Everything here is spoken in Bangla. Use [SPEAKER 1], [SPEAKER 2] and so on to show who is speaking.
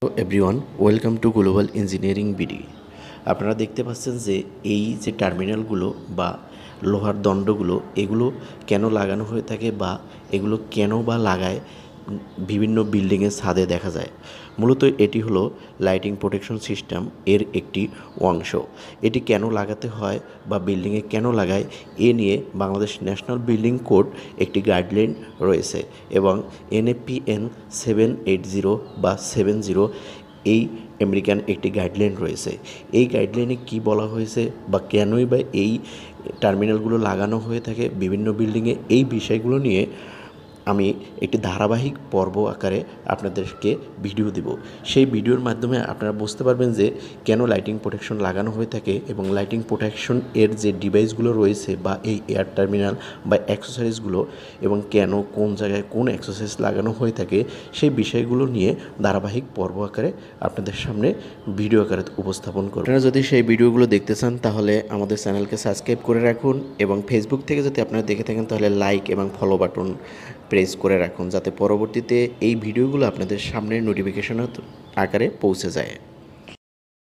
[SPEAKER 1] Hello everyone, welcome to global engineering BD. আপনারা দেখতে পাচ্ছেন যে এই যে টার্মিনালগুলো বা লোহার দণ্ডগুলো এগুলো কেন লাগানো হয়ে থাকে বা এগুলো কেন বা লাগায় বিভিন্ন বিল্ডিংয়ের ছাদে দেখা যায়। মূলত এটি হলো লাইটিং প্রোটেকশন সিস্টেম এর একটি অংশ। এটি কেন লাগাতে হয় বা বিল্ডিংয়ে কেন লাগায় এ নিয়ে বাংলাদেশ ন্যাশনাল বিল্ডিং কোড একটি গাইডলাইন রয়েছে এবং NAPN 780 বা 70 এই আমেরিকান একটি গাইডলাইন রয়েছে। এই গাইডলাইনে কি বলা হয়েছে বা কেনই বা এই টার্মিনালগুলো লাগানো হয়ে থাকে বিভিন্ন বিল্ডিংয়ে, এই বিষয়গুলো নিয়ে আমি একটি ধারাবাহিক পর্ব আকারে আপনাদেরকে ভিডিও দেব। সেই ভিডিওর মাধ্যমে আপনারা বুঝতে পারবেন যে কেন লাইটিং প্রোটেকশন লাগানো হয়ে থাকে এবং লাইটিং প্রোটেকশন এর যে ডিভাইসগুলো রয়েছে বা এই এয়ার টার্মিনাল বা অ্যাক্সেসরিজগুলো এবং কেন কোন জায়গায় কোন অ্যাক্সেসরিজ লাগানো হয়ে থাকে সেই বিষয়গুলো নিয়ে ধারাবাহিক পর্ব আকারে আপনাদের সামনে ভিডিও আকারে উপস্থাপন করব। আপনারা যদি সেই ভিডিওগুলো দেখতে চান তাহলে আমাদের চ্যানেলকে সাবস্ক্রাইব করে রাখুন এবং ফেসবুক থেকে যদি আপনারা দেখে থাকেন তাহলে লাইক এবং ফলো বাটন প্রেস করে রাখুন যাতে পরবর্তীতে এই ভিডিওগুলো আপনাদের সামনে নোটিফিকেশন আকারে পৌঁছে যায়।